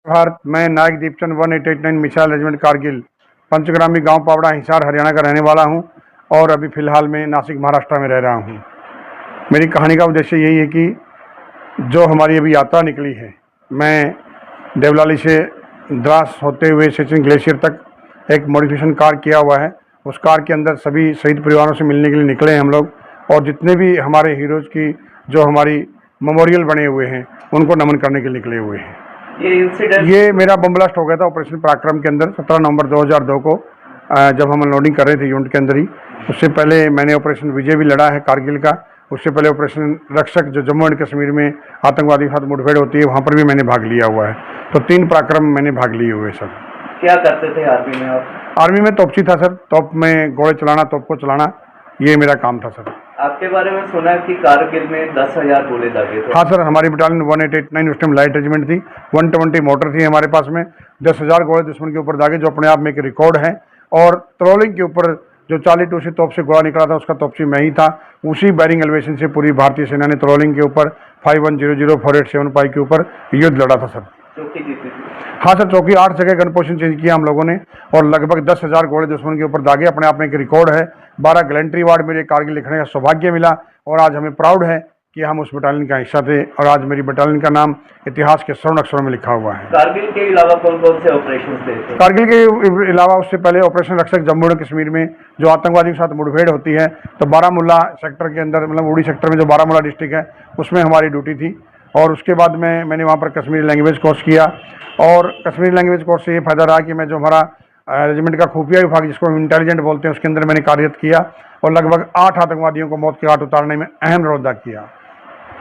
भारत, मैं नायक Deepchand 1889 missile regiment Kargil, पंचग्रामी गांव पावड़ा, हिसार, हरियाणा का रहने वाला हूं और अभी फ़िलहाल मैं नासिक, महाराष्ट्र में रह रहा हूं। मेरी कहानी का उद्देश्य यही है कि जो हमारी अभी यात्रा निकली है, मैं देवलाली से द्रास होते हुए सचिन ग्लेशियर तक एक मॉडिफिकेशन कार किया हुआ है। उस कार के अंदर सभी शहीद परिवारों से मिलने के लिए निकले हैं हम लोग, और जितने भी हमारे हीरोज़ की जो हमारी मेमोरियल बने हुए हैं उनको नमन करने के लिए निकले हुए हैं। ये मेरा बम ब्लास्ट हो गया था ऑपरेशन पराक्रम के अंदर 17 नवंबर 2002 को, जब हम अनलोडिंग कर रहे थे यूनिट के अंदर ही। उससे पहले मैंने ऑपरेशन विजय भी लड़ा है कारगिल का। उससे पहले ऑपरेशन रक्षक, जो जम्मू एंड कश्मीर में आतंकवादी के साथ मुठभेड़ होती है, वहाँ पर भी मैंने भाग लिया हुआ है। तो 3 पराक्रम मैंने भाग लिए हुए सर। क्या करते थे आर्मी में आप? आर्मी में तोपची था सर। तोप में गोले चलाना, तोप को चलाना, ये मेरा काम था सर। आपके बारे में सुना कि कारगिल में 10,000 गोले दागे थे। हाँ सर, हमारी बटालियन 1889 उस टाइम लाइट रेजिमेंट थी। 120 मोटर थी हमारे पास में। 10,000 गोले दुश्मन के ऊपर दागे, जो अपने आप में एक रिकॉर्ड है। और ट्रोलिंग के ऊपर जो 42 तोप से गोला निकला था, उसका तोपची मैं ही था। उसी बैरिंग एलिवेशन से पूरी भारतीय सेना ने ट्रोलिंग के ऊपर 5100-487 के ऊपर युद्ध लड़ा था सर। चौकी जीती थी? हाँ सर, चौकी 8 जगह गन पोजिशन चेंज किया हम लोगों ने, और लगभग 10,000 गोले दुश्मन के ऊपर दागे। अपने आप में एक रिकॉर्ड है। 12 गैलेंट्री अवार्ड मेरे कारगिल लिखने का सौभाग्य मिला, और आज हमें प्राउड है कि हम उस बटालियन का हिस्सा थे, और आज मेरी बटालियन का नाम इतिहास के स्वर्ण अक्षरों में लिखा हुआ है। कारगिल के अलावा कौन कौन से ऑपरेशन थे? कारगिल के अलावा उससे पहले ऑपरेशन रक्षक जम्मू एंड कश्मीर में जो आतंकवादियों के साथ मुठभेड़ होती है, तो बारामूला सेक्टर के अंदर, मतलब उड़ी सेक्टर में जो बारामूला डिस्ट्रिक्ट है, उसमें हमारी ड्यूटी थी। और उसके बाद में मैंने वहाँ पर कश्मीरी लैंग्वेज कोर्स किया, और कश्मीरी लैंग्वेज कोर्स से ये फ़ायदा रहा कि मैं जो हमारा रेजिमेंट का खुफिया विभाग, जिसको हम इंटेलिजेंट बोलते हैं, उसके अंदर मैंने कार्यरत किया, और लगभग 8 आतंकवादियों को मौत के घाट उतारने में अहम रोल अदा किया।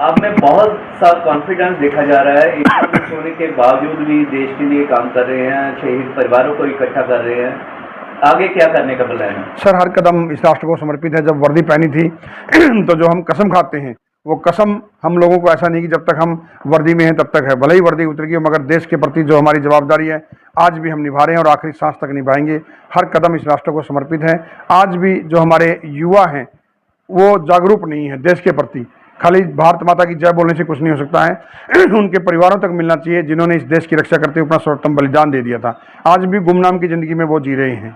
आप में बहुत सा कॉन्फिडेंस देखा जा रहा है। इतना कुछ होने के बावजूद भी देश के लिए काम कर रहे हैं, शहीद परिवारों को इकट्ठा कर रहे हैं। आगे क्या करने का प्लान है? सर, हर कदम इस राष्ट्र को समर्पित है। जब वर्दी पहनी थी तो जो हम कसम खाते हैं, वो कसम हम लोगों को ऐसा नहीं कि जब तक हम वर्दी में हैं तब तक है। भले ही वर्दी उतरेगी, मगर देश के प्रति जो हमारी जवाबदारी है, आज भी हम निभा रहे हैं और आखिरी सांस तक निभाएंगे। हर कदम इस राष्ट्र को समर्पित है। आज भी जो हमारे युवा हैं, वो जागरूक नहीं है देश के प्रति। खाली भारत माता की जय बोलने से कुछ नहीं हो सकता है। उनके परिवारों तक मिलना चाहिए, जिन्होंने इस देश की रक्षा करते हुए अपना सर्वोत्तम बलिदान दे दिया था। आज भी गुमनाम की ज़िंदगी में वो जी रहे हैं।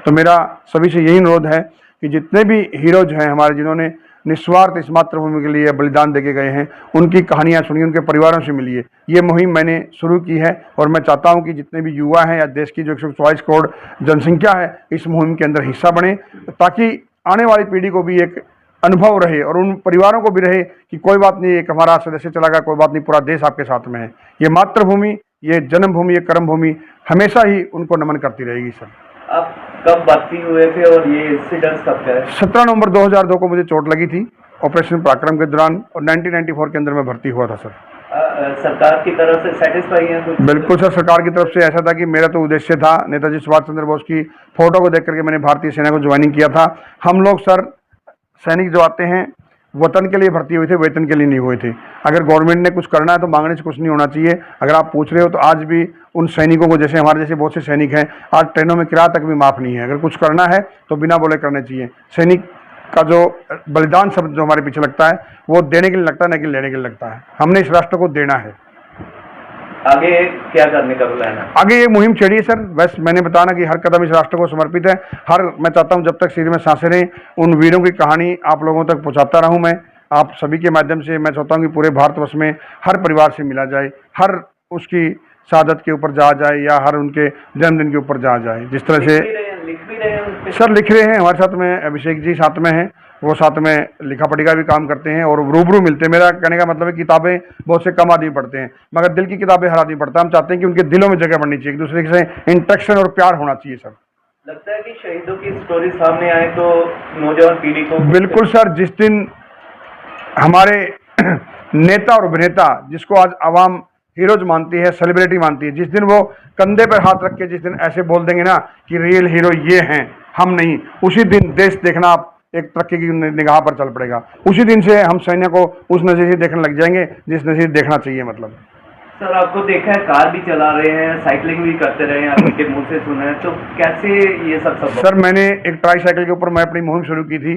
तो मेरा सभी से यही अनुरोध है कि जितने भी हीरोज हैं हमारे, जिन्होंने निस्वार्थ इस मातृभूमि के लिए बलिदान देके गए हैं, उनकी कहानियाँ सुनिए, उनके परिवारों से मिलिए। ये मुहिम मैंने शुरू की है, और मैं चाहता हूँ कि जितने भी युवा हैं या देश की जो 144 करोड़ जनसंख्या है, इस मुहिम के अंदर हिस्सा बने, ताकि आने वाली पीढ़ी को भी एक अनुभव रहे, और उन परिवारों को भी रहे कि कोई बात नहीं, एक हमारा सदस्य चला गया, कोई बात नहीं, पूरा देश आपके साथ में है। ये मातृभूमि, ये जन्मभूमि, ये कर्मभूमि हमेशा ही उनको नमन करती रहेगी सर। आप कब भर्ती हुए थे और ये इंसिडेंट्स कब का है? 17 नवंबर 2002 को मुझे चोट लगी थी ऑपरेशन पराक्रम के दौरान, और 1994 के अंदर मैं भर्ती हुआ था सर। सरकार की तरफ से सेटिस्फाई है कुछ? बिल्कुल सर, सरकार की तरफ से ऐसा था कि मेरा तो उद्देश्य था, नेताजी सुभाष चंद्र बोस की फोटो को देख करके मैंने भारतीय सेना को ज्वाइनिंग किया था। हम लोग सर, सैनिक जो आते हैं, वतन के लिए भर्ती हुए थे, वेतन के लिए नहीं हुए थे। अगर गवर्नमेंट ने कुछ करना है तो मांगने से कुछ नहीं होना चाहिए। अगर आप पूछ रहे हो तो आज भी उन सैनिकों को, जैसे हमारे जैसे बहुत से सैनिक हैं, आज ट्रेनों में किराया तक भी माफ़ नहीं है। अगर कुछ करना है तो बिना बोले करना चाहिए। सैनिक का जो बलिदान शब्द जो हमारे पीछे लगता है, वो देने के लिए लगता है, न कि लेने के लिए लगता है। हमने इस राष्ट्र को देना है। आगे क्या करने का प्लान है? आगे ये मुहिम छेड़िए सर। बस मैंने बताना कि हर कदम इस राष्ट्र को समर्पित है। मैं चाहता हूँ जब तक शरीर में सांसें रहें, उन वीरों की कहानी आप लोगों तक पहुँचाता रहूँ मैं। आप सभी के माध्यम से मैं चाहता हूँ कि पूरे भारतवर्ष में हर परिवार से मिला जाए, हर उसकी शहादत के ऊपर जा जाए, या हर उनके जन्मदिन के ऊपर जा जाए। जिस तरह से लिख भी रहे हैं सर, लिख रहे हैं हमारे साथ में, अभिषेक जी साथ में हैं, वो साथ में लिखा पढ़ी का भी काम करते हैं और रूबरू मिलते हैं। मेरा कहने का मतलब है, किताबें बहुत से कम आदमी पढ़ते हैं, मगर दिल की किताबें हर आदमी पढ़ता है। हम चाहते हैं कि उनके दिलों में जगह बननी चाहिए, एक दूसरे से इंटरेक्शन और प्यार होना चाहिए सर। लगता है कि शहीदों की स्टोरी सामने आए तो नौजवान पीढ़ी को? बिल्कुल सर। जिस दिन हमारे नेता और अभिनेता, जिसको आज आवाम हीरोज मानती है, सेलिब्रिटी मानती है, जिस दिन वो कंधे पर हाथ रख के जिस दिन ऐसे बोल देंगे ना कि रियल हीरो ये हैं, हम नहीं, उसी दिन देश देखना एक तरक्की की निगाह पर चल पड़ेगा। उसी दिन से हम सैन्य को उस नज़रिए से देखने लग जाएंगे जिस नज़रिए देखना चाहिए। मतलब सर, आपको देखा है कार भी चला रहे हैं, साइकिलिंग भी करते रहे हैं, आपके मुंह से सुना है, तो कैसे ये सब सर, मैंने एक ट्राई साइकिल के ऊपर मैं अपनी मुहिम शुरू की थी,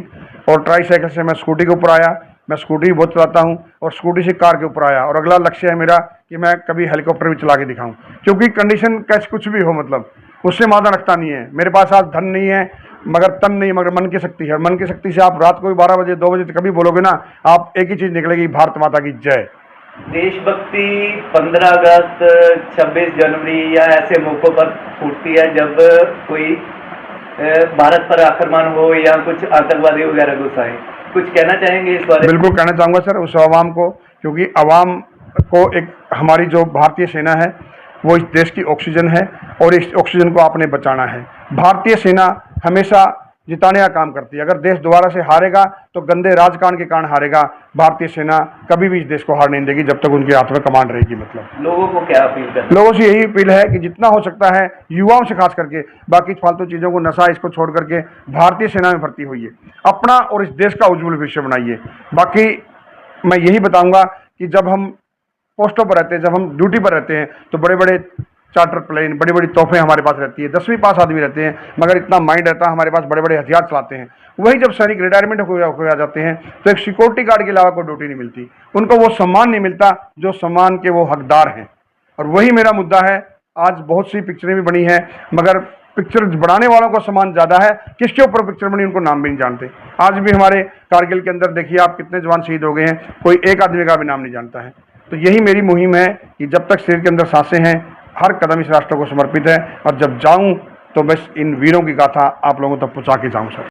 और ट्राई साइकिल से मैं स्कूटी के ऊपर आया। मैं स्कूटी बहुत चलाता हूँ, और स्कूटी से कार के ऊपर आया, और अगला लक्ष्य है मेरा कि कि मैं कभी हेलीकॉप्टर भी चला के दिखाऊं, क्योंकि कंडीशन कैसे कुछ भी हो, मतलब उससे मादा रखता नहीं है। मेरे पास आज धन नहीं है मगर तन नहीं, मगर मन की शक्ति है। मन की शक्ति से आप रात को भी 12 बजे 2 बजे तक कभी बोलोगे ना, आप एक ही चीज़ निकलेगी, भारत माता की जय। देशभक्ति 15 अगस्त 26 जनवरी या ऐसे मौक़ों पर फूटती है जब कोई भारत पर आक्रमण हो या कुछ आतंकवादी वगैरह घुस आए। कुछ कहना चाहेंगे इस बारे में? बिल्कुल कहना चाहूँगा सर उस आवाम को, क्योंकि आवाम को एक हमारी जो भारतीय सेना है वो इस देश की ऑक्सीजन है और इस ऑक्सीजन को आपने बचाना है। भारतीय सेना हमेशा जिताने का काम करती है। अगर देश दोबारा से हारेगा तो गंदे राजकारण के कारण हारेगा। भारतीय सेना कभी भी इस देश को हार नहीं देगी जब तक उनके हाथ में कमांड रहेगी। मतलब लोगों को क्या अपील करना? लोगों से यही अपील है कि जितना हो सकता है युवाओं से खास करके, बाकी फालतू चीज़ों को, नशा इसको छोड़ करके भारतीय सेना में भर्ती होइए, अपना और इस देश का उज्जवल भविष्य बनाइए। बाकी मैं यही बताऊंगा कि जब हम पोस्टों पर रहते हैं, जब हम ड्यूटी पर रहते हैं, तो बड़े बड़े चार्टर प्लेन, बड़ी बड़ी तोहफें हमारे पास रहती है, 10वीं पास आदमी रहते हैं, मगर इतना माइंड रहता है हमारे पास, बड़े बड़े हथियार चलाते हैं। वही जब सैनिक रिटायरमेंट हो जाते हैं तो एक सिक्योरिटी गार्ड के अलावा कोई ड्यूटी नहीं मिलती, उनको वो सम्मान नहीं मिलता जो सम्मान के वो हकदार हैं। और वही मेरा मुद्दा है। आज बहुत सी पिक्चरें भी बनी हैं, मगर पिक्चर बनाने वालों का सम्मान ज़्यादा है, किसके ऊपर पिक्चर बनी उनको नाम भी नहीं जानते। आज भी हमारे कारगिल के अंदर देखिए आप, कितने जवान शहीद हो गए हैं, कोई एक आदमी का भी नाम नहीं जानता है। तो यही मेरी मुहिम है कि जब तक शरीर के अंदर सांसें हैं, हर कदम इस राष्ट्र को समर्पित है, और जब जाऊं तो बस इन वीरों की गाथा आप लोगों तक पहुंचा के जाऊं सर।